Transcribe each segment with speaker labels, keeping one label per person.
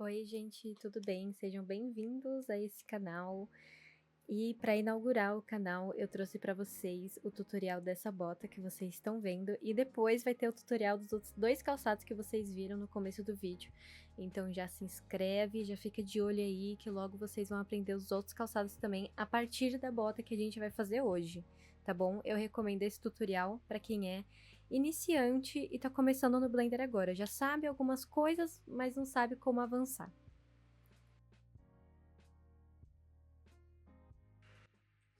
Speaker 1: Oi, gente, tudo bem? Sejam bem-vindos a esse canal. E para inaugurar o canal, eu trouxe para vocês o tutorial dessa bota que vocês estão vendo e depois vai ter o tutorial dos outros dois calçados que vocês viram no começo do vídeo. Então já se inscreve, já fica de olho aí que logo vocês vão aprender os outros calçados também a partir da bota que a gente vai fazer hoje, tá bom? Eu recomendo esse tutorial para quem é iniciante e tá começando no Blender agora. Já sabe algumas coisas, mas não sabe como avançar.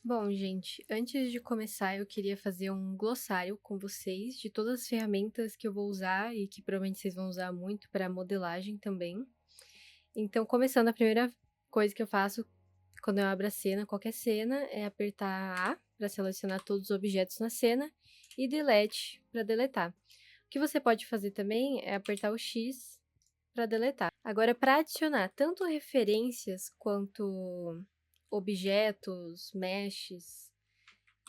Speaker 1: Bom, gente, antes de começar, eu queria fazer um glossário com vocês de todas as ferramentas que eu vou usar e que provavelmente vocês vão usar muito para modelagem também. Então, começando, a primeira coisa que eu faço quando eu abro a cena, qualquer cena, é apertar A para selecionar todos os objetos na cena e Delete para deletar. O que você pode fazer também é apertar o X para deletar. Agora, para adicionar tanto referências quanto objetos, meshes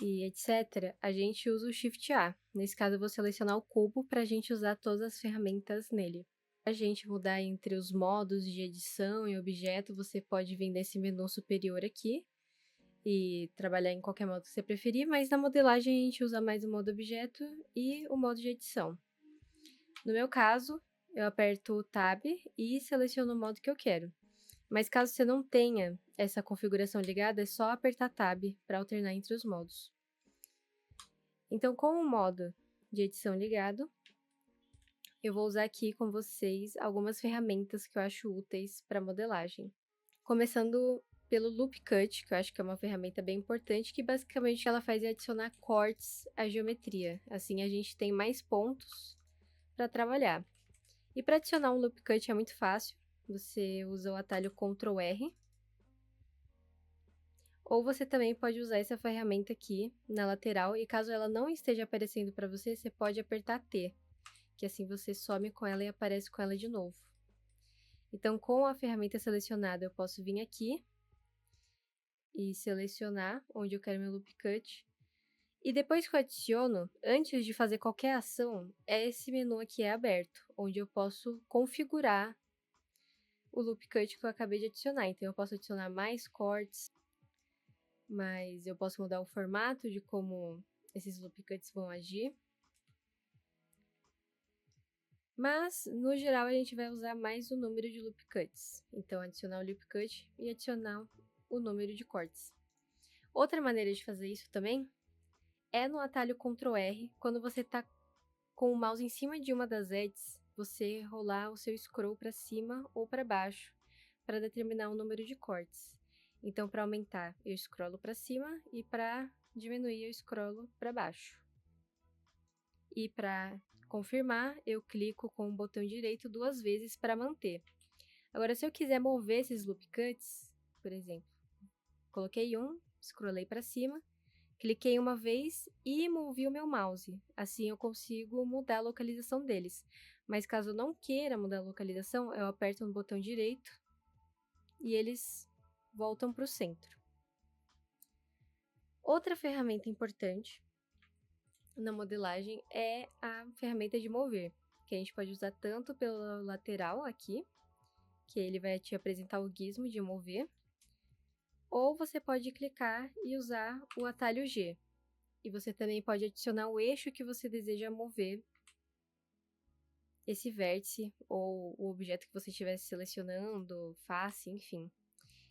Speaker 1: e etc., a gente usa o Shift A. Nesse caso, eu vou selecionar o cubo para a gente usar todas as ferramentas nele. Para a gente mudar entre os modos de edição e objeto, você pode vir nesse menu superior aqui e trabalhar em qualquer modo que você preferir, mas na modelagem a gente usa mais o modo objeto e o modo de edição. No meu caso, eu aperto o Tab e seleciono o modo que eu quero. Mas caso você não tenha essa configuração ligada, é só apertar Tab para alternar entre os modos. Então, com o modo de edição ligado, eu vou usar aqui com vocês algumas ferramentas que eu acho úteis para modelagem. Começando pelo Loop Cut, que eu acho que é uma ferramenta bem importante, que basicamente ela faz adicionar cortes à geometria. Assim a gente tem mais pontos para trabalhar. E para adicionar um Loop Cut é muito fácil. Você usa o atalho Ctrl R. Ou você também pode usar essa ferramenta aqui na lateral e caso ela não esteja aparecendo para você, você pode apertar T, que assim você some com ela e aparece com ela de novo. Então, com a ferramenta selecionada, eu posso vir aqui e selecionar onde eu quero meu Loop Cut. E depois que eu adiciono, antes de fazer qualquer ação, esse menu aqui é aberto, onde eu posso configurar o Loop Cut que eu acabei de adicionar. Então, eu posso adicionar mais cortes, mas eu posso mudar o formato de como esses loop cuts vão agir. Mas, no geral, a gente vai usar mais o número de loop cuts. Então, adicionar o loop cut e adicionar o número de cortes. Outra maneira de fazer isso também é no atalho Ctrl R, quando você está com o mouse em cima de uma das edges, você rolar o seu scroll para cima ou para baixo, para determinar o número de cortes. Então, para aumentar, eu scrollo para cima e para diminuir, eu scrollo para baixo. E para confirmar, eu clico com o botão direito 2 vezes para manter. Agora, se eu quiser mover esses loop cuts, por exemplo, coloquei um, scrollei para cima, cliquei uma vez e movi o meu mouse. Assim eu consigo mudar a localização deles. Mas caso eu não queira mudar a localização, eu aperto no botão direito e eles voltam para o centro. Outra ferramenta importante na modelagem é a ferramenta de mover, que a gente pode usar tanto pelo lateral aqui, que ele vai te apresentar o gizmo de mover, ou você pode clicar e usar o atalho G. E você também pode adicionar o eixo que você deseja mover esse vértice ou o objeto que você estiver selecionando, face, enfim.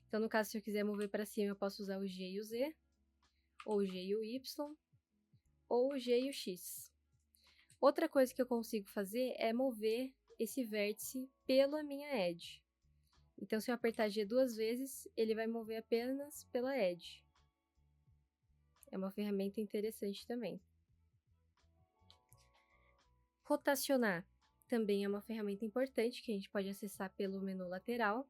Speaker 1: Então, no caso, se eu quiser mover para cima, eu posso usar o G e o Z, ou o G e o Y, ou o G e o X. Outra coisa que eu consigo fazer é mover esse vértice pela minha edge. Então, se eu apertar G 2 vezes, ele vai mover apenas pela edge. É uma ferramenta interessante também. Rotacionar também é uma ferramenta importante que a gente pode acessar pelo menu lateral.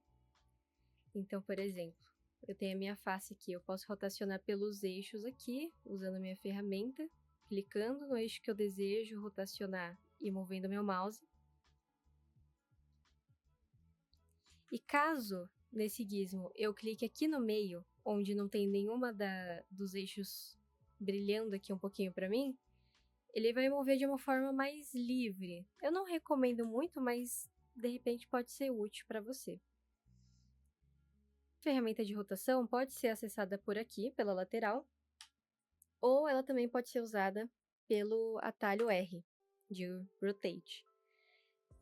Speaker 1: Então, por exemplo, eu tenho a minha face aqui, eu posso rotacionar pelos eixos aqui, usando a minha ferramenta, clicando no eixo que eu desejo rotacionar e movendo meu mouse. E caso, nesse gizmo, eu clique aqui no meio, onde não tem nenhuma dos eixos brilhando aqui um pouquinho para mim, ele vai mover de uma forma mais livre. Eu não recomendo muito, mas de repente pode ser útil para você. A ferramenta de rotação pode ser acessada por aqui, pela lateral, ou ela também pode ser usada pelo atalho R, de Rotate.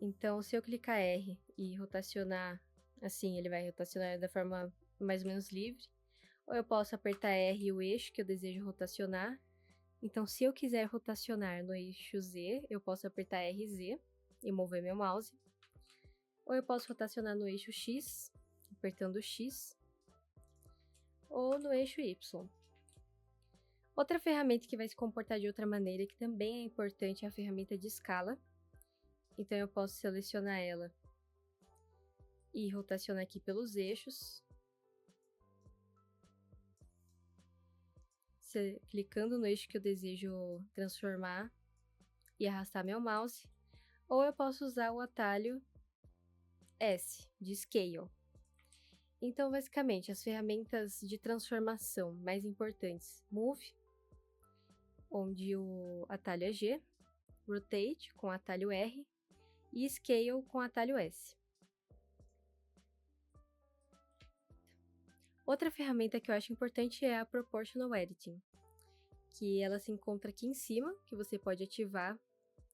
Speaker 1: Então, se eu clicar R e rotacionar assim, ele vai rotacionar da forma mais ou menos livre. Ou eu posso apertar R e o eixo que eu desejo rotacionar. Então, se eu quiser rotacionar no eixo Z, eu posso apertar RZ e mover meu mouse. Ou eu posso rotacionar no eixo X, apertando X. Ou no eixo Y. Outra ferramenta que vai se comportar de outra maneira, que também é importante, é a ferramenta de escala. Então, eu posso selecionar ela e rotacionar aqui pelos eixos. Clicando no eixo que eu desejo transformar e arrastar meu mouse. Ou eu posso usar o atalho S, de Scale. Então, basicamente, as ferramentas de transformação mais importantes: Move, onde o atalho é G, Rotate, com o atalho R, e Scale, com o atalho S. Outra ferramenta que eu acho importante é a Proportional Editing, que ela se encontra aqui em cima, que você pode ativar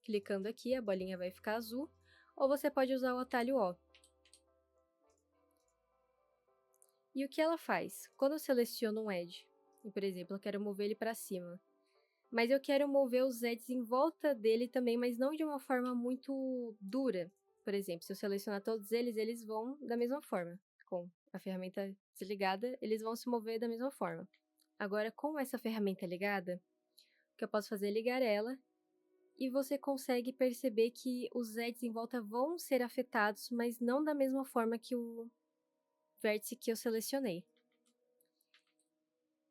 Speaker 1: clicando aqui, a bolinha vai ficar azul, ou você pode usar o atalho O. E o que ela faz? Quando eu seleciono um edge, e, por exemplo, eu quero mover ele para cima, mas eu quero mover os edges em volta dele também, mas não de uma forma muito dura. Por exemplo, se eu selecionar todos eles, eles vão da mesma forma. Com a ferramenta desligada, eles vão se mover da mesma forma. Agora, com essa ferramenta ligada, o que eu posso fazer é ligar ela, e você consegue perceber que os edges em volta vão ser afetados, mas não da mesma forma que o vértice que eu selecionei.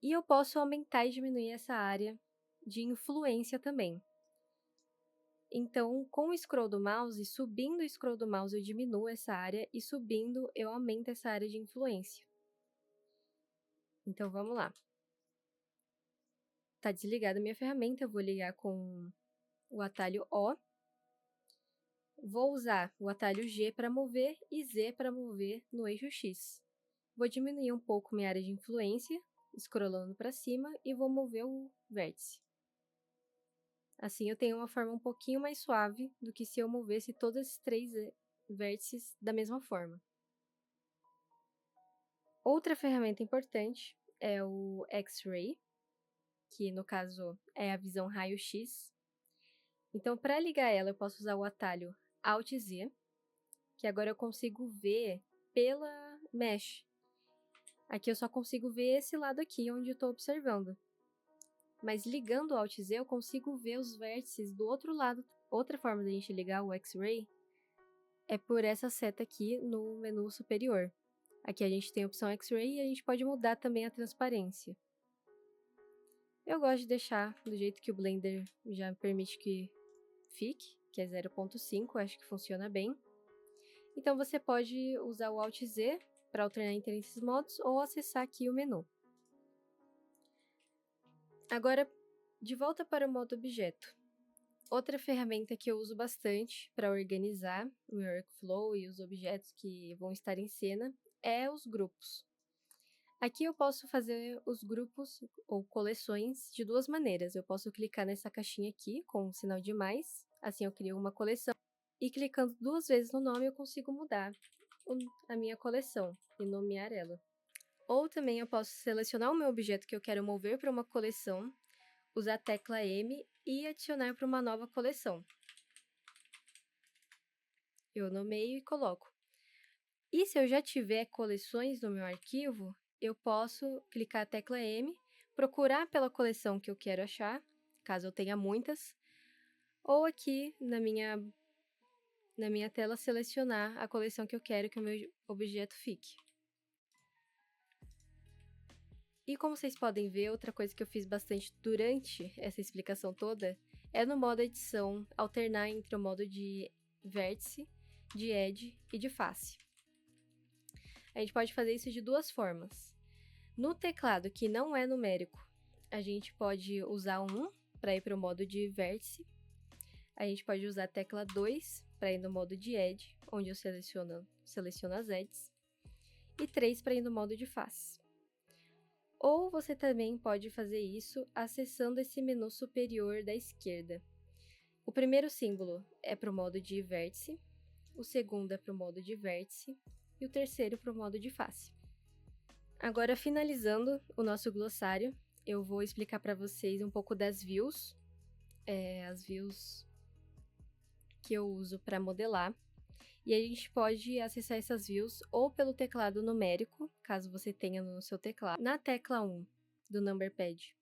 Speaker 1: E eu posso aumentar e diminuir essa área de influência também. Então, com o scroll do mouse, subindo o scroll do mouse eu diminuo essa área e subindo eu aumento essa área de influência. Então, vamos lá. Está desligada a minha ferramenta, eu vou ligar com o atalho O. Vou usar o atalho G para mover e Z para mover no eixo X. Vou diminuir um pouco minha área de influência, scrollando para cima, e vou mover o vértice. Assim eu tenho uma forma um pouquinho mais suave do que se eu movesse todos esses 3 vértices da mesma forma. Outra ferramenta importante é o X-Ray, que no caso é a visão raio-x. Então, para ligar ela, eu posso usar o atalho Alt-Z, que agora eu consigo ver pela mesh. Aqui eu só consigo ver esse lado aqui, onde eu estou observando. Mas ligando o Alt-Z, eu consigo ver os vértices do outro lado. Outra forma de a gente ligar o X-Ray é por essa seta aqui no menu superior. Aqui a gente tem a opção X-Ray e a gente pode mudar também a transparência. Eu gosto de deixar do jeito que o Blender já permite que fique, que é 0.5, acho que funciona bem. Então você pode usar o Alt-Z para alternar entre esses modos ou acessar aqui o menu. Agora, de volta para o modo objeto. Outra ferramenta que eu uso bastante para organizar o meu workflow e os objetos que vão estar em cena é os grupos. Aqui eu posso fazer os grupos ou coleções de duas maneiras. Eu posso clicar nessa caixinha aqui com o sinal de mais, assim eu crio uma coleção, e clicando 2 vezes no nome eu consigo mudar a minha coleção e nomear ela. Ou também eu posso selecionar o meu objeto que eu quero mover para uma coleção, usar a tecla M e adicionar para uma nova coleção. Eu nomeio e coloco. E se eu já tiver coleções no meu arquivo, eu posso clicar a tecla M, procurar pela coleção que eu quero achar, caso eu tenha muitas, ou aqui na minha tela selecionar a coleção que eu quero que o meu objeto fique. E como vocês podem ver, outra coisa que eu fiz bastante durante essa explicação toda é no modo edição alternar entre o modo de vértice, de edge e de face. A gente pode fazer isso de 2 formas. No teclado que não é numérico, a gente pode usar 1 para ir para o modo de vértice. A gente pode usar a tecla 2 para ir no modo de edge, onde eu seleciono as edges. e 3 para ir no modo de face. Ou você também pode fazer isso acessando esse menu superior da esquerda. O primeiro símbolo é para o modo de vértice, o segundo é para o modo de vértice e o terceiro para o modo de face. Agora, finalizando o nosso glossário, eu vou explicar para vocês um pouco das views, as views que eu uso para modelar. E a gente pode acessar essas views ou pelo teclado numérico, caso você tenha no seu teclado. Na tecla 1 do Number Pad,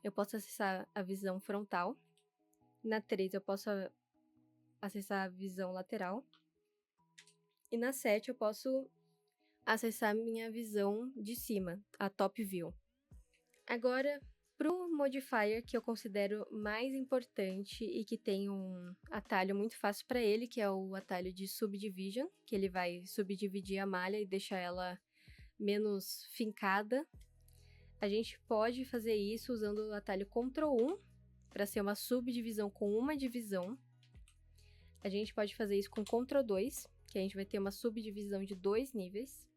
Speaker 1: eu posso acessar a visão frontal. Na 3 eu posso acessar a visão lateral. E na 7 eu posso acessar a minha visão de cima, a Top View. Agora, para o modifier que eu considero mais importante e que tem um atalho muito fácil para ele, que é o atalho de Subdivision, que ele vai subdividir a malha e deixar ela menos fincada. A gente pode fazer isso usando o atalho Ctrl 1 para ser uma subdivisão com uma divisão. A gente pode fazer isso com Ctrl 2, que a gente vai ter uma subdivisão de 2 níveis.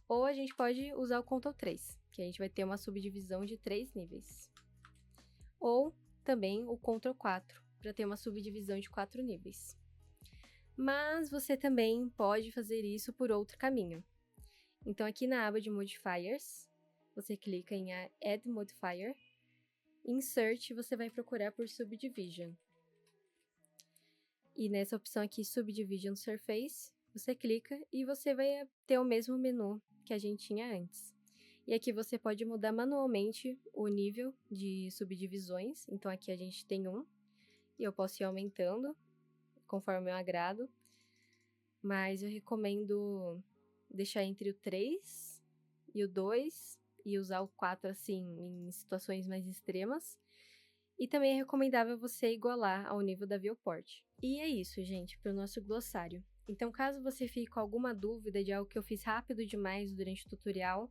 Speaker 1: Ou a gente pode usar o Ctrl 3, que a gente vai ter uma subdivisão de 3 níveis. Ou também o Ctrl 4, para ter uma subdivisão de 4 níveis. Mas você também pode fazer isso por outro caminho. Então, aqui na aba de Modifiers, você clica em Add Modifier. Em Search, você vai procurar por Subdivision. E nessa opção aqui, Subdivision Surface, você clica e você vai ter o mesmo menu que a gente tinha antes. E aqui você pode mudar manualmente o nível de subdivisões. Então aqui a gente tem 1, e eu posso ir aumentando conforme eu agrado. Mas eu recomendo deixar entre o 3 e o 2, e usar o 4 assim em situações mais extremas. E também é recomendável você igualar ao nível da viewport. E é isso, gente, para o nosso glossário. Então, caso você fique com alguma dúvida de algo que eu fiz rápido demais durante o tutorial,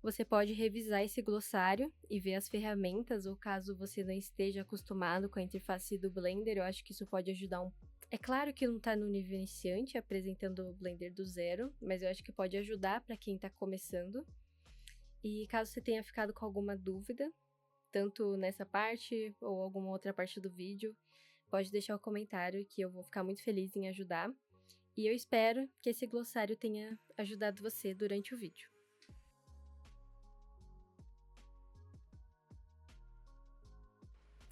Speaker 1: você pode revisar esse glossário e ver as ferramentas, ou caso você não esteja acostumado com a interface do Blender, eu acho que isso pode ajudar um. É claro que não está no nível iniciante, apresentando o Blender do zero, mas eu acho que pode ajudar para quem está começando. E caso você tenha ficado com alguma dúvida, tanto nessa parte ou alguma outra parte do vídeo, pode deixar o comentário que eu vou ficar muito feliz em ajudar. E eu espero que esse glossário tenha ajudado você durante o vídeo.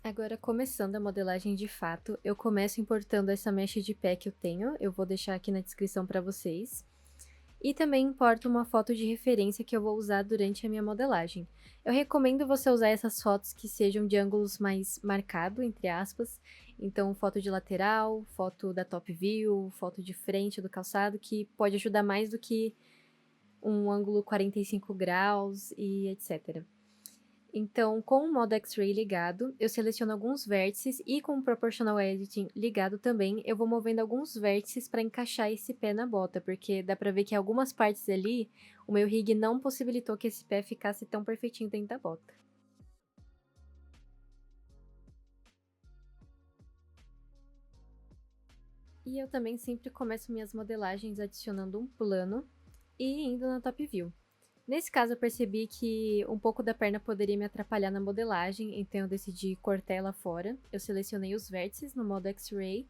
Speaker 1: Agora, começando a modelagem de fato, eu começo importando essa mesh de pé que eu tenho, eu vou deixar aqui na descrição para vocês. E também importo uma foto de referência que eu vou usar durante a minha modelagem. Eu recomendo você usar essas fotos que sejam de ângulos mais marcados, entre aspas. Então, foto de lateral, foto da top view, foto de frente do calçado, que pode ajudar mais do que um ângulo 45 graus e etc. Então, com o modo X-Ray ligado, eu seleciono alguns vértices e com o Proportional Editing ligado também, eu vou movendo alguns vértices para encaixar esse pé na bota, porque dá para ver que em algumas partes ali, o meu rig não possibilitou que esse pé ficasse tão perfeitinho dentro da bota. E eu também sempre começo minhas modelagens adicionando um plano e indo na Top View. Nesse caso, eu percebi que um pouco da perna poderia me atrapalhar na modelagem, então eu decidi cortar ela fora. Eu selecionei os vértices no modo X-Ray,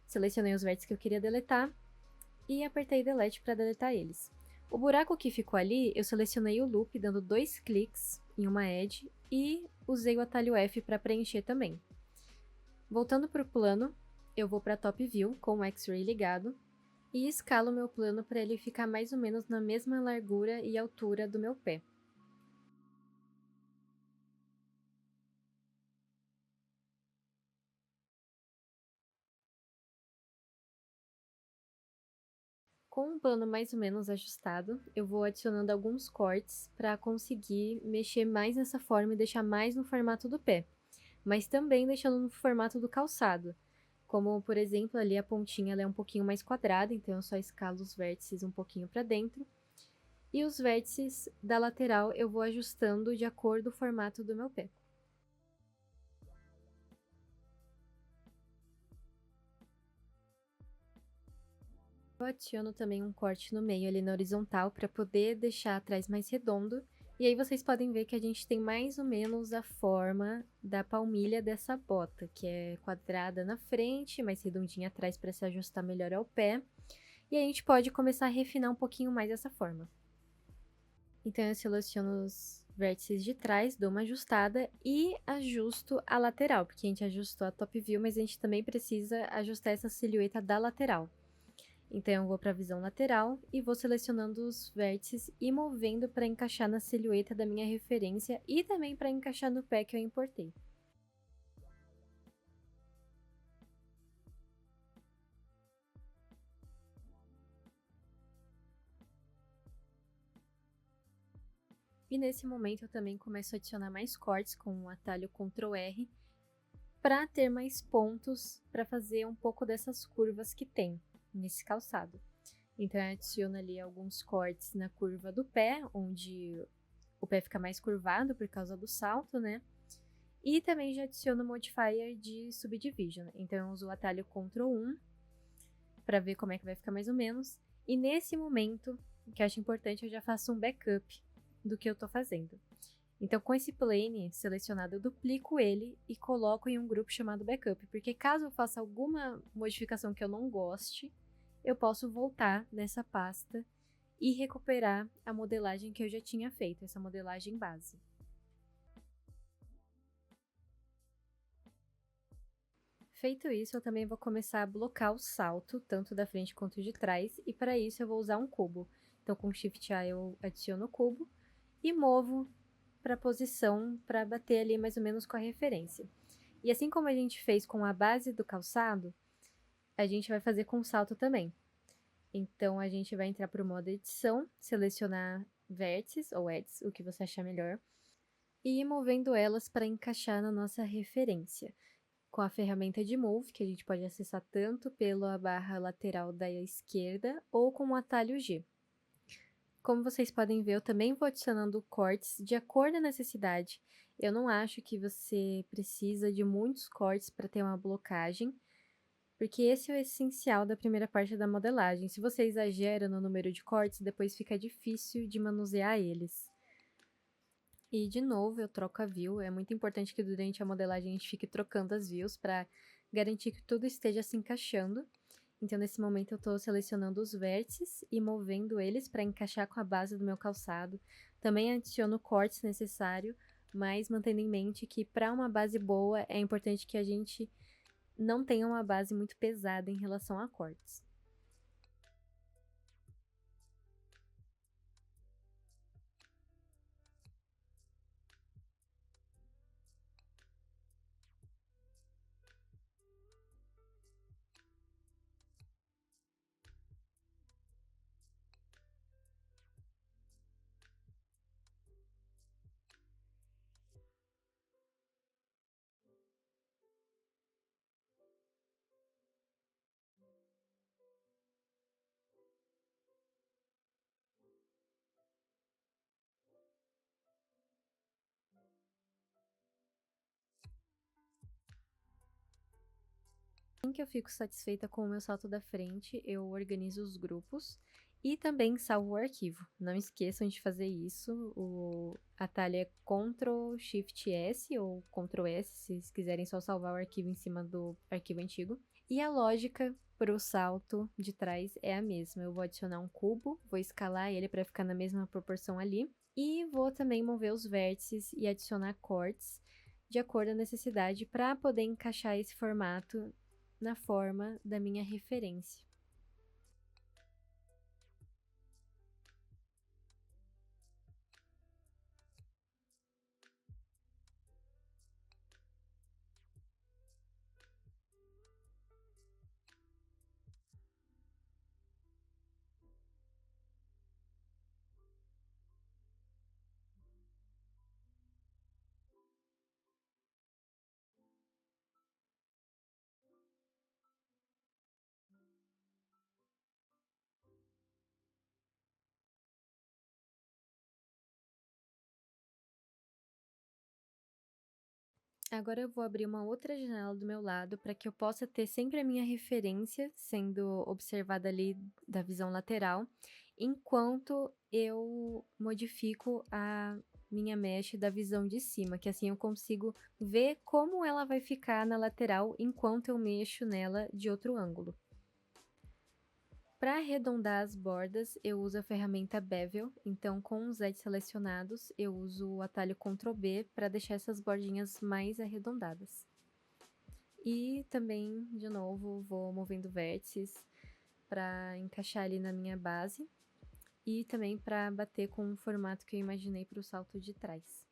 Speaker 1: selecionei os vértices que eu queria deletar e apertei Delete para deletar eles. O buraco que ficou ali, eu selecionei o loop dando 2 cliques em uma edge e usei o atalho F para preencher também. Voltando para o plano, eu vou para a Top View com o X-Ray ligado e escalo meu plano para ele ficar mais ou menos na mesma largura e altura do meu pé. Com um plano mais ou menos ajustado, eu vou adicionando alguns cortes para conseguir mexer mais nessa forma e deixar mais no formato do pé, mas também deixando no formato do calçado. Como, por exemplo, ali a pontinha ela é um pouquinho mais quadrada, então eu só escalo os vértices um pouquinho para dentro. E os vértices da lateral eu vou ajustando de acordo com o formato do meu pé. Eu adiciono também um corte no meio ali na horizontal para poder deixar atrás mais redondo. E aí vocês podem ver que a gente tem mais ou menos a forma da palmilha dessa bota, que é quadrada na frente, mais redondinha atrás para se ajustar melhor ao pé. E a gente pode começar a refinar um pouquinho mais essa forma. Então eu seleciono os vértices de trás, dou uma ajustada e ajusto a lateral, porque a gente ajustou a top view, mas a gente também precisa ajustar essa silhueta da lateral. Então, eu vou para a visão lateral e vou selecionando os vértices e movendo para encaixar na silhueta da minha referência e também para encaixar no pé que eu importei. E nesse momento eu também começo a adicionar mais cortes com o atalho Ctrl R para ter mais pontos para fazer um pouco dessas curvas que tem nesse calçado. Então eu adiciono ali alguns cortes na curva do pé, onde o pé fica mais curvado por causa do salto, né? E também já adiciono o modifier de subdivision. Então eu uso o atalho Ctrl 1 para ver como é que vai ficar mais ou menos. E nesse momento, o que eu acho importante, eu já faço um backup do que eu tô fazendo. Então, com esse plane selecionado, eu duplico ele e coloco em um grupo chamado backup, porque caso eu faça alguma modificação que eu não goste, eu posso voltar nessa pasta e recuperar a modelagem que eu já tinha feito, essa modelagem base. Feito isso, eu também vou começar a blocar o salto, tanto da frente quanto de trás, e para isso eu vou usar um cubo. Então, com Shift A eu adiciono o cubo e movo para a posição para bater ali mais ou menos com a referência. E assim como a gente fez com a base do calçado, a gente vai fazer com o salto também. Então, a gente vai entrar para o modo edição, selecionar vértices ou edges, o que você achar melhor, e ir movendo elas para encaixar na nossa referência com a ferramenta de Move, que a gente pode acessar tanto pela barra lateral da esquerda ou com o atalho G. Como vocês podem ver, eu também vou adicionando cortes de acordo com a necessidade. Eu não acho que você precisa de muitos cortes para ter uma blocagem, porque esse é o essencial da primeira parte da modelagem. Se você exagera no número de cortes, depois fica difícil de manusear eles. E, de novo, eu troco a view. É muito importante que durante a modelagem a gente fique trocando as views para garantir que tudo esteja se encaixando. Então, nesse momento, eu estou selecionando os vértices e movendo eles para encaixar com a base do meu calçado. Também adiciono cortes se necessário, mas mantendo em mente que para uma base boa é importante que a gente não tenha uma base muito pesada em relação a cortes. Assim que eu fico satisfeita com o meu salto da frente, eu organizo os grupos e também salvo o arquivo. Não esqueçam de fazer isso. O atalho é Ctrl Shift S ou Ctrl S, se vocês quiserem só salvar o arquivo em cima do arquivo antigo. E a lógica para o salto de trás é a mesma. Eu vou adicionar um cubo, vou escalar ele para ficar na mesma proporção ali. E vou também mover os vértices e adicionar cortes de acordo com a necessidade para poder encaixar esse formato na forma da minha referência. Agora eu vou abrir uma outra janela do meu lado para que eu possa ter sempre a minha referência sendo observada ali da visão lateral, enquanto eu modifico a minha mesh da visão de cima, que assim eu consigo ver como ela vai ficar na lateral enquanto eu mexo nela de outro ângulo. Para arredondar as bordas, eu uso a ferramenta Bevel, então com os edges selecionados, eu uso o atalho Ctrl B para deixar essas bordinhas mais arredondadas. E também, de novo, vou movendo vértices para encaixar ali na minha base e também para bater com o formato que eu imaginei para o salto de trás.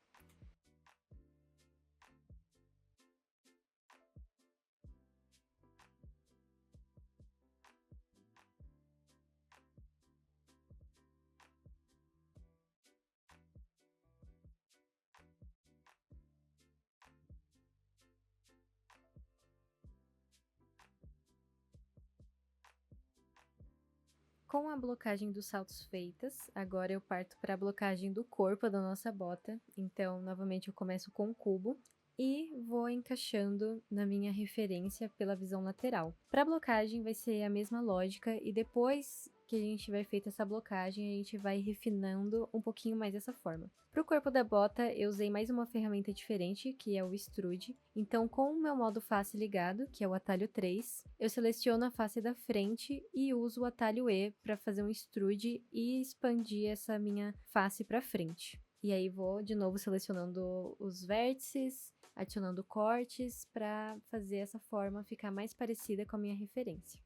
Speaker 1: Com a blocagem dos saltos feitas, agora eu parto para a blocagem do corpo da nossa bota. Então, novamente, eu começo com o cubo e vou encaixando na minha referência pela visão lateral. Para a blocagem vai ser a mesma lógica e depois que a gente tiver feito essa blocagem, a gente vai refinando um pouquinho mais essa forma. Para o corpo da bota, eu usei mais uma ferramenta diferente, que é o Extrude. Então, com o meu modo face ligado, que é o atalho 3, eu seleciono a face da frente e uso o atalho E para fazer um extrude e expandir essa minha face para frente. E aí vou de novo selecionando os vértices, adicionando cortes para fazer essa forma ficar mais parecida com a minha referência.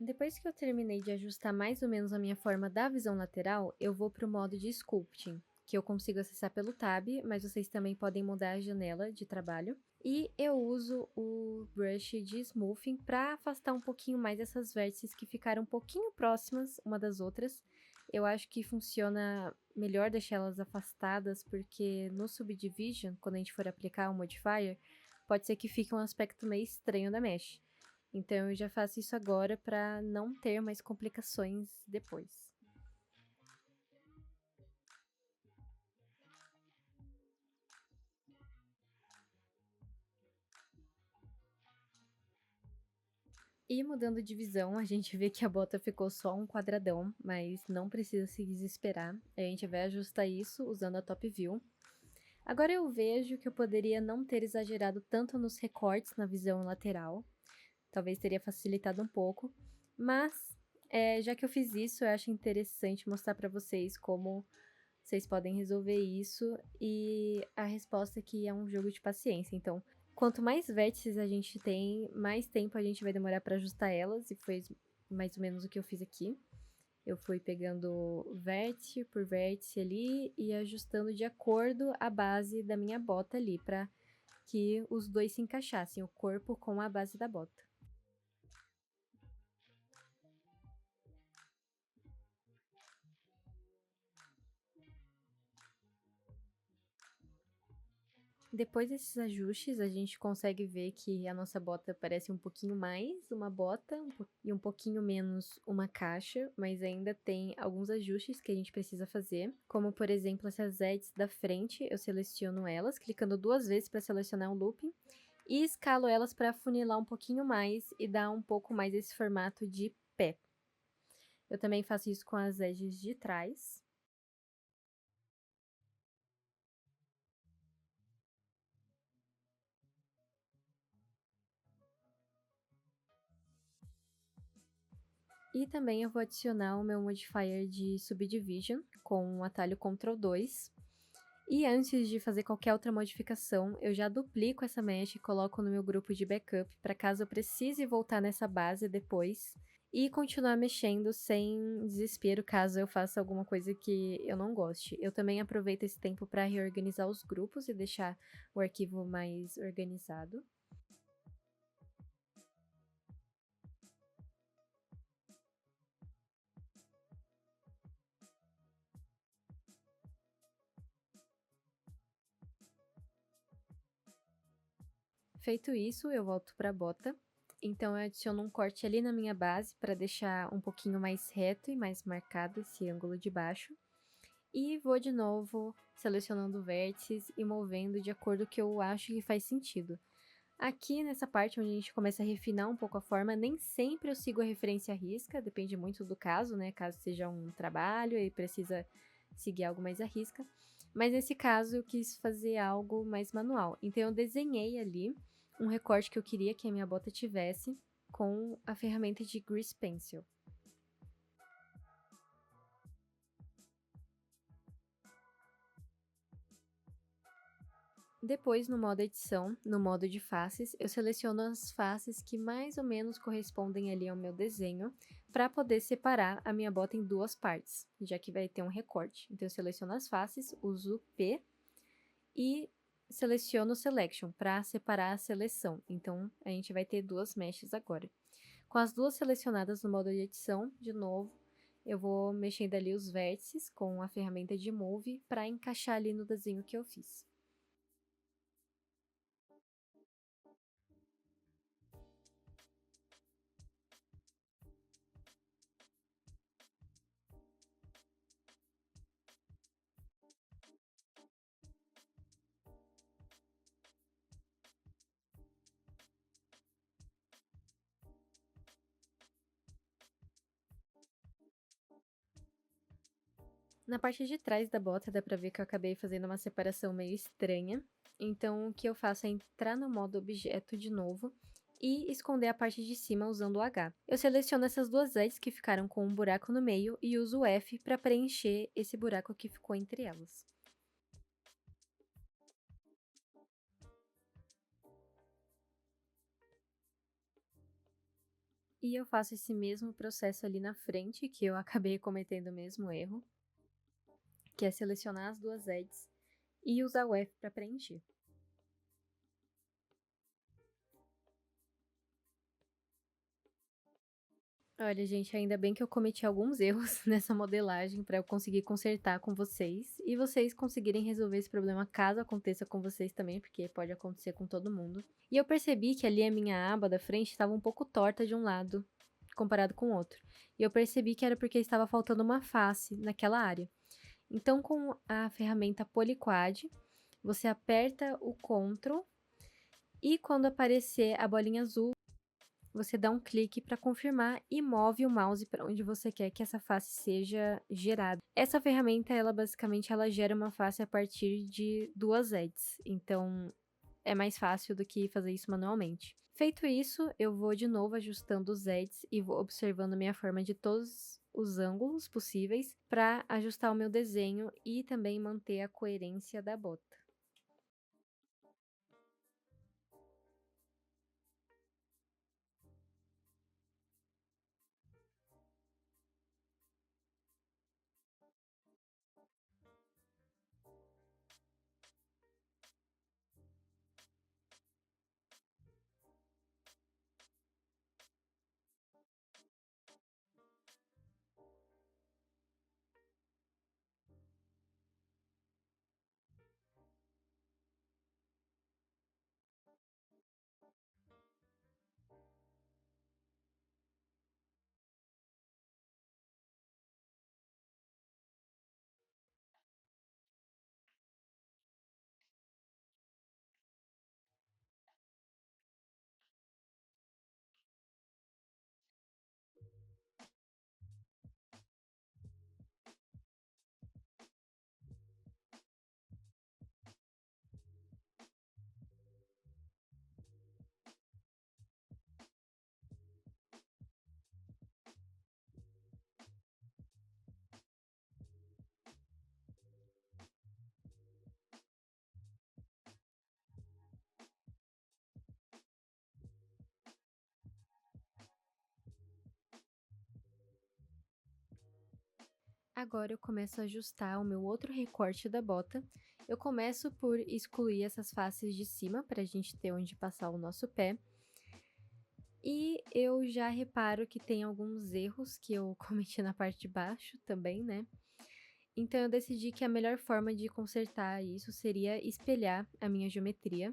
Speaker 1: Depois que eu terminei de ajustar mais ou menos a minha forma da visão lateral, eu vou para o modo de Sculpting, que eu consigo acessar pelo Tab, mas vocês também podem mudar a janela de trabalho. E eu uso o brush de Smoothing para afastar um pouquinho mais essas vértices que ficaram um pouquinho próximas uma das outras. Eu acho que funciona melhor deixar elas afastadas, porque no Subdivision, quando a gente for aplicar o modifier, pode ser que fique um aspecto meio estranho da mesh. Então, eu já faço isso agora para não ter mais complicações depois. E mudando de visão, a gente vê que a bota ficou só um quadradão, mas não precisa se desesperar. A gente vai ajustar isso usando a Top View. Agora eu vejo que eu poderia não ter exagerado tanto nos recortes na visão lateral. Talvez teria facilitado um pouco, mas já que eu fiz isso, eu acho interessante mostrar para vocês como vocês podem resolver isso, e a resposta aqui é um jogo de paciência. Então, quanto mais vértices a gente tem, mais tempo a gente vai demorar para ajustar elas, e foi mais ou menos o que eu fiz aqui. Eu fui pegando vértice por vértice ali e ajustando de acordo a base da minha bota ali, para que os dois se encaixassem, o corpo com a base da bota. Depois desses ajustes, a gente consegue ver que a nossa bota parece um pouquinho mais uma bota e um pouquinho menos uma caixa, mas ainda tem alguns ajustes que a gente precisa fazer, como por exemplo essas edges da frente, eu seleciono elas, clicando 2 vezes para selecionar o looping, e escalo elas para afunilar um pouquinho mais e dar um pouco mais esse formato de pé. Eu também faço isso com as edges de trás. E também eu vou adicionar o meu modifier de Subdivision com o atalho Ctrl+2. E antes de fazer qualquer outra modificação, eu já duplico essa mesh e coloco no meu grupo de backup para caso eu precise voltar nessa base depois e continuar mexendo sem desespero caso eu faça alguma coisa que eu não goste. Eu também aproveito esse tempo para reorganizar os grupos e deixar o arquivo mais organizado. Feito isso, eu volto para a bota. Então, eu adiciono um corte ali na minha base para deixar um pouquinho mais reto e mais marcado esse ângulo de baixo. E vou de novo selecionando vértices e movendo de acordo com o que eu acho que faz sentido. Aqui nessa parte onde a gente começa a refinar um pouco a forma, nem sempre eu sigo a referência à risca, depende muito do caso, né? Caso seja um trabalho e precisa seguir algo mais à risca. Mas nesse caso eu quis fazer algo mais manual. Então eu desenhei ali um recorte que eu queria que a minha bota tivesse com a ferramenta de Grease Pencil. Depois, no modo edição, no modo de faces, eu seleciono as faces que mais ou menos correspondem ali ao meu desenho, para poder separar a minha bota em duas partes, já que vai ter um recorte. Então, eu seleciono as faces, uso P e seleciono Selection para separar a seleção. Então, a gente vai ter duas meshes agora. Com as duas selecionadas no modo de edição, de novo, eu vou mexendo ali os vértices com a ferramenta de Move para encaixar ali no desenho que eu fiz. Na parte de trás da bota dá pra ver que eu acabei fazendo uma separação meio estranha. Então, o que eu faço é entrar no modo objeto de novo e esconder a parte de cima usando o H. Eu seleciono essas duas edges que ficaram com um buraco no meio e uso o F para preencher esse buraco que ficou entre elas. E eu faço esse mesmo processo ali na frente, que eu acabei cometendo o mesmo erro, que é selecionar as duas edges e usar o F para preencher. Olha, gente, ainda bem que eu cometi alguns erros nessa modelagem para eu conseguir consertar com vocês e vocês conseguirem resolver esse problema caso aconteça com vocês também, porque pode acontecer com todo mundo. E eu percebi que ali a minha aba da frente estava um pouco torta de um lado comparado com o outro. E eu percebi que era porque estava faltando uma face naquela área. Então, com a ferramenta Polyquad, você aperta o Ctrl e quando aparecer a bolinha azul, você dá um clique para confirmar e move o mouse para onde você quer que essa face seja gerada. Essa ferramenta, ela basicamente ela gera uma face a partir de duas edges, então é mais fácil do que fazer isso manualmente. Feito isso, eu vou de novo ajustando os edges e vou observando minha forma de todos os ângulos possíveis para ajustar o meu desenho e também manter a coerência da bota. Agora eu começo a ajustar o meu outro recorte da bota. Eu começo por excluir essas faces de cima, para a gente ter onde passar o nosso pé. E eu já reparo que tem alguns erros que eu cometi na parte de baixo também, né? Então eu decidi que a melhor forma de consertar isso seria espelhar a minha geometria.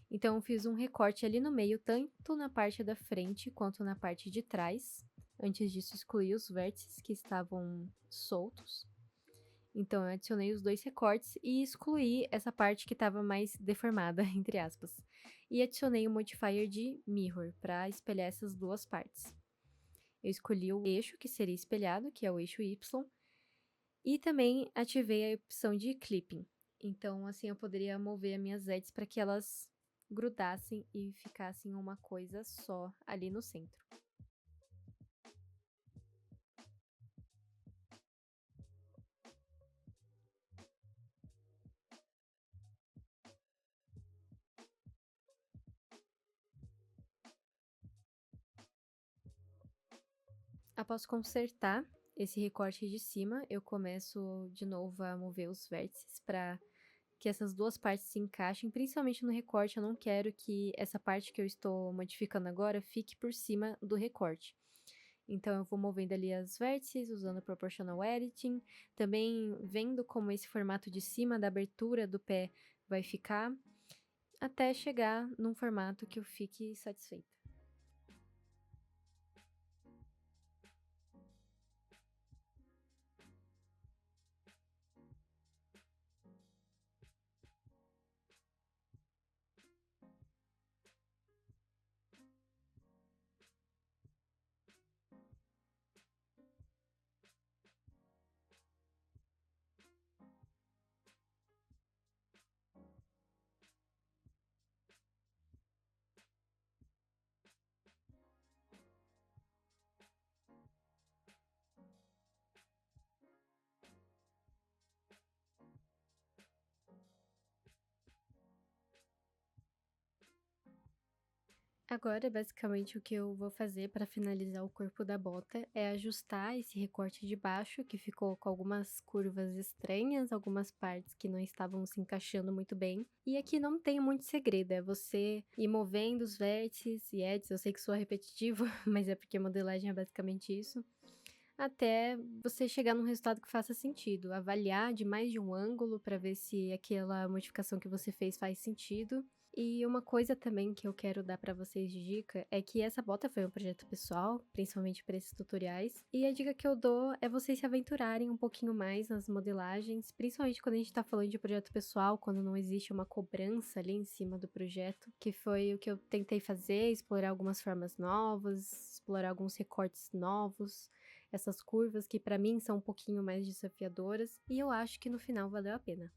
Speaker 1: Então eu fiz um recorte ali no meio, tanto na parte da frente quanto na parte de trás. Antes disso, excluí os vértices que estavam soltos. Então eu adicionei os dois recortes e excluí essa parte que estava mais deformada, entre aspas. E adicionei o modifier de mirror para espelhar essas duas partes. Eu escolhi o eixo que seria espelhado, que é o eixo Y, e também ativei a opção de clipping. Então, assim, eu poderia mover as minhas edges para que elas grudassem e ficassem uma coisa só ali no centro. Após consertar esse recorte de cima, eu começo de novo a mover os vértices para que essas duas partes se encaixem, principalmente no recorte. Eu não quero que essa parte que eu estou modificando agora fique por cima do recorte. Então, eu vou movendo ali as vértices, usando o Proportional Editing, também vendo como esse formato de cima da abertura do pé vai ficar, até chegar num formato que eu fique satisfeita. Agora, basicamente, o que eu vou fazer para finalizar o corpo da bota é ajustar esse recorte de baixo, que ficou com algumas curvas estranhas, algumas partes que não estavam se encaixando muito bem. E aqui não tem muito segredo, é você ir movendo os vértices e edges. Eu sei que soa repetitivo, mas é porque modelagem é basicamente isso. Até você chegar num resultado que faça sentido. Avaliar de mais de um ângulo para ver se aquela modificação que você fez faz sentido. E uma coisa também que eu quero dar para vocês de dica é que essa bota foi um projeto pessoal, principalmente para esses tutoriais. E a dica que eu dou é vocês se aventurarem um pouquinho mais nas modelagens, principalmente quando a gente tá falando de projeto pessoal, quando não existe uma cobrança ali em cima do projeto, que foi o que eu tentei fazer, explorar algumas formas novas, explorar alguns recortes novos, essas curvas que para mim são um pouquinho mais desafiadoras, e eu acho que no final valeu a pena.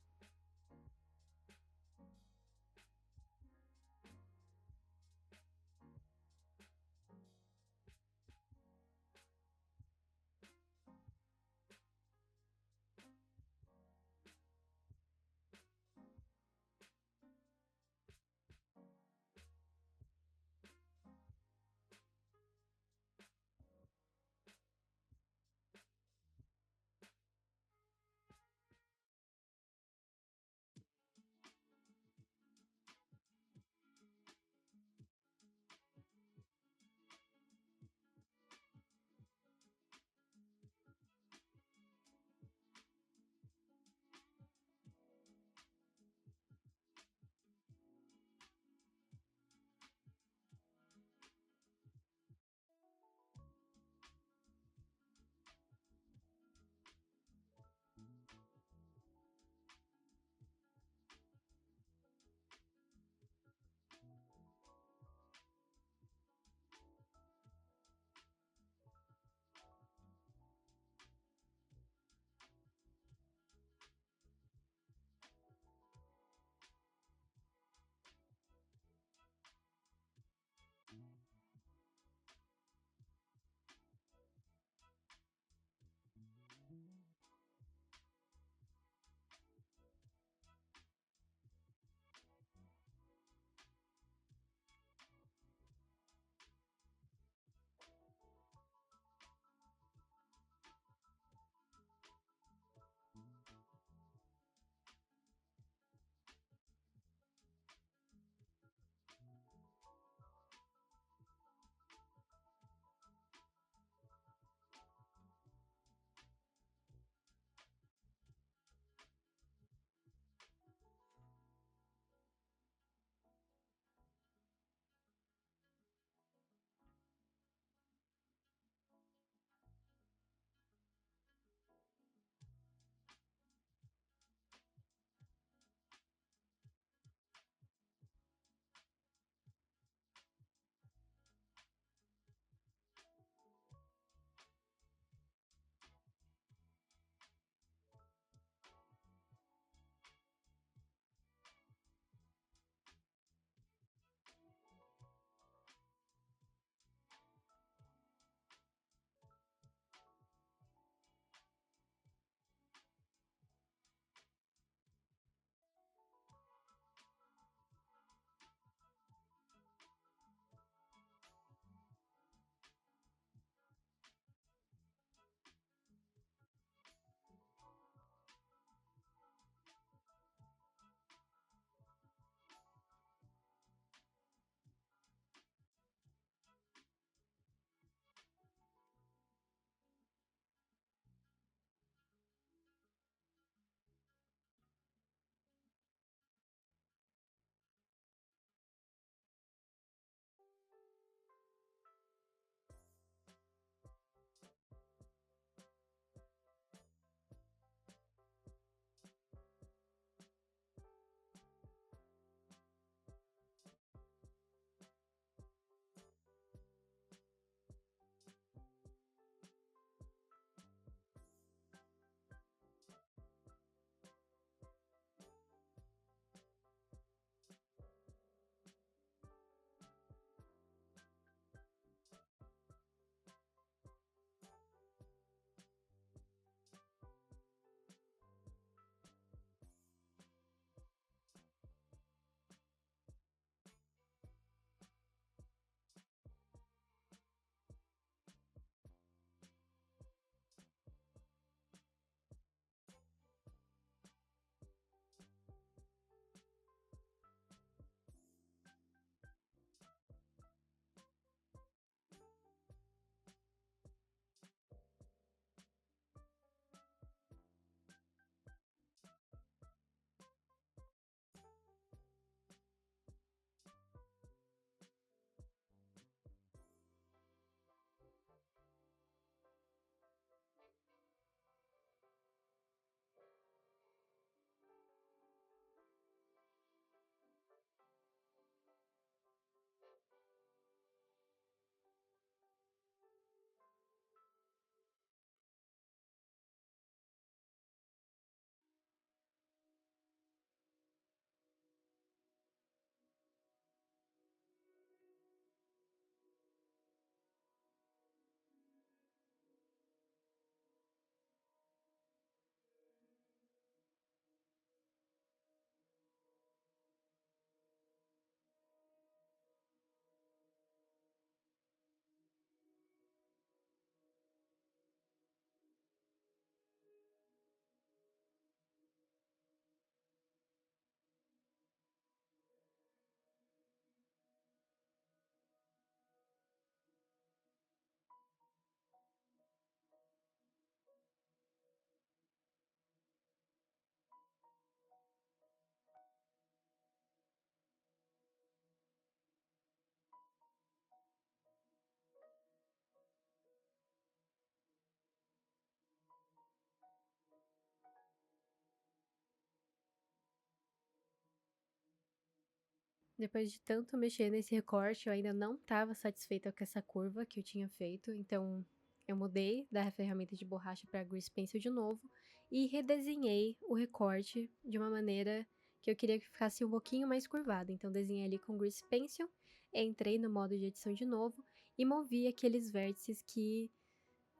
Speaker 1: Depois de tanto mexer nesse recorte, eu ainda não estava satisfeita com essa curva que eu tinha feito, então eu mudei da ferramenta de borracha para Grease Pencil de novo e redesenhei o recorte de uma maneira que eu queria que ficasse um pouquinho mais curvado. Então desenhei ali com Grease Pencil, entrei no modo de edição de novo e movi aqueles vértices que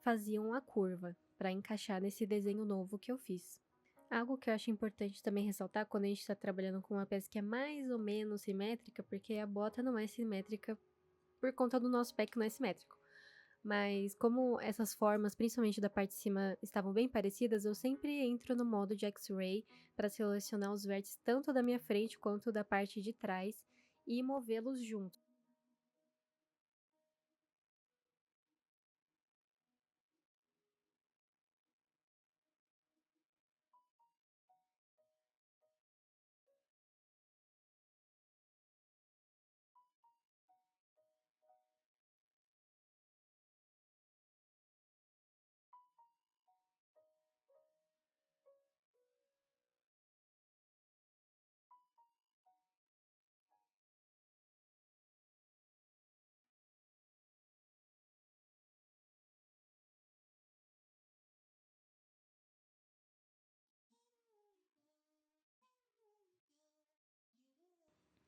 Speaker 1: faziam a curva para encaixar nesse desenho novo que eu fiz. Algo que eu acho importante também ressaltar quando a gente está trabalhando com uma peça que é mais ou menos simétrica, porque a bota não é simétrica por conta do nosso pé que não é simétrico. Mas como essas formas, principalmente da parte de cima, estavam bem parecidas, eu sempre entro no modo de X-Ray para selecionar os vértices tanto da minha frente quanto da parte de trás e movê-los juntos.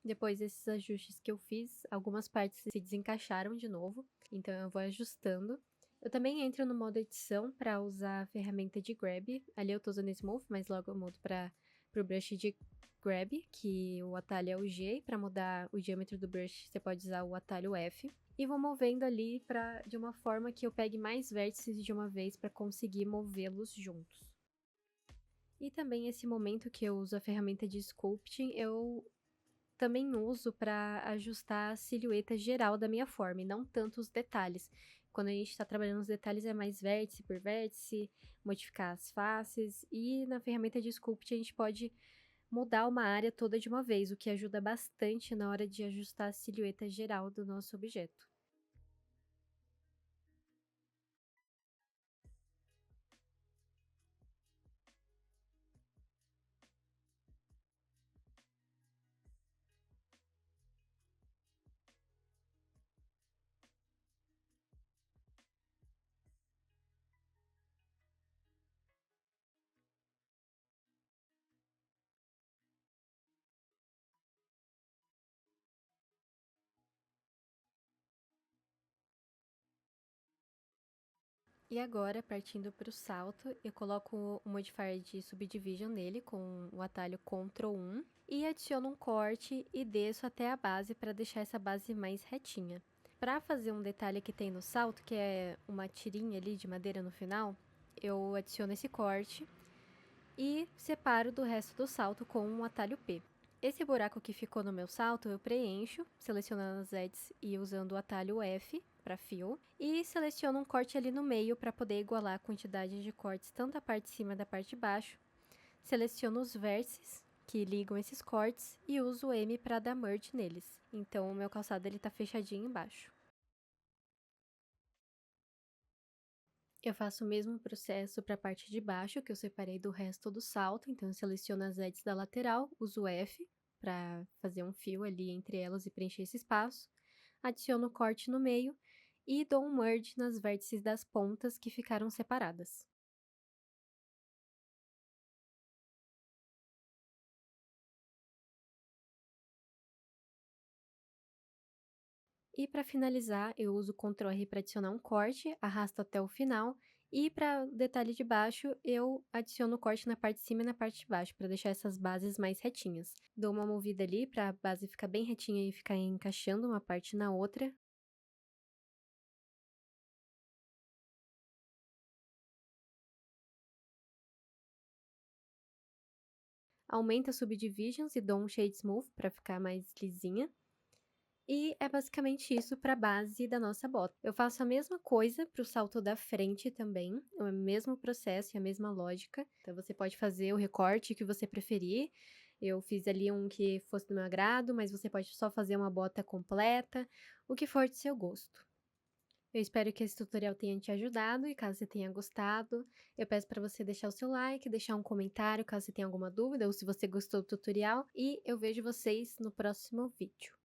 Speaker 1: Depois desses ajustes que eu fiz, algumas partes se desencaixaram de novo, então eu vou ajustando. Eu também entro no modo edição para usar a ferramenta de Grab. Ali eu tô usando Smooth, mas logo eu mudo para o brush de Grab, que o atalho é o G. Para mudar o diâmetro do brush, você pode usar o atalho F. E vou movendo ali de uma forma que eu pegue mais vértices de uma vez para conseguir movê-los juntos. E também esse momento que eu uso a ferramenta de Sculpting, eu também uso para ajustar a silhueta geral da minha forma, e não tanto os detalhes. Quando a gente está trabalhando os detalhes, é mais vértice por vértice, modificar as faces, e na ferramenta de Sculpt a gente pode mudar uma área toda de uma vez, o que ajuda bastante na hora de ajustar a silhueta geral do nosso objeto. E agora, partindo para o salto, eu coloco o modifier de Subdivision nele com o atalho Ctrl 1 e adiciono um corte e desço até a base para deixar essa base mais retinha. Para fazer um detalhe que tem no salto, que é uma tirinha ali de madeira no final, eu adiciono esse corte e separo do resto do salto com um atalho P. Esse buraco que ficou no meu salto eu preencho, selecionando as edges e usando o atalho F para fill, e seleciono um corte ali no meio para poder igualar a quantidade de cortes tanto da parte de cima da parte de baixo. Seleciono os vértices que ligam esses cortes e uso o M para dar merge neles. Então o meu calçado ele tá fechadinho embaixo. Eu faço o mesmo processo para a parte de baixo, que eu separei do resto do salto, então eu seleciono as edges da lateral, uso F para fazer um fio ali entre elas e preencher esse espaço, adiciono o corte no meio e dou um merge nas vértices das pontas que ficaram separadas. E para finalizar, eu uso o Ctrl R para adicionar um corte, arrasto até o final, e para o detalhe de baixo, eu adiciono o corte na parte de cima e na parte de baixo, para deixar essas bases mais retinhas. Dou uma movida ali para a base ficar bem retinha e ficar encaixando uma parte na outra. Aumento as subdivisions e dou um shade smooth para ficar mais lisinha. E é basicamente isso para a base da nossa bota. Eu faço a mesma coisa para o salto da frente também, é o mesmo processo e a mesma lógica. Então você pode fazer o recorte que você preferir. Eu fiz ali um que fosse do meu agrado, mas você pode só fazer uma bota completa, o que for de seu gosto. Eu espero que esse tutorial tenha te ajudado e caso você tenha gostado, eu peço para você deixar o seu like, deixar um comentário caso você tenha alguma dúvida ou se você gostou do tutorial e eu vejo vocês no próximo vídeo.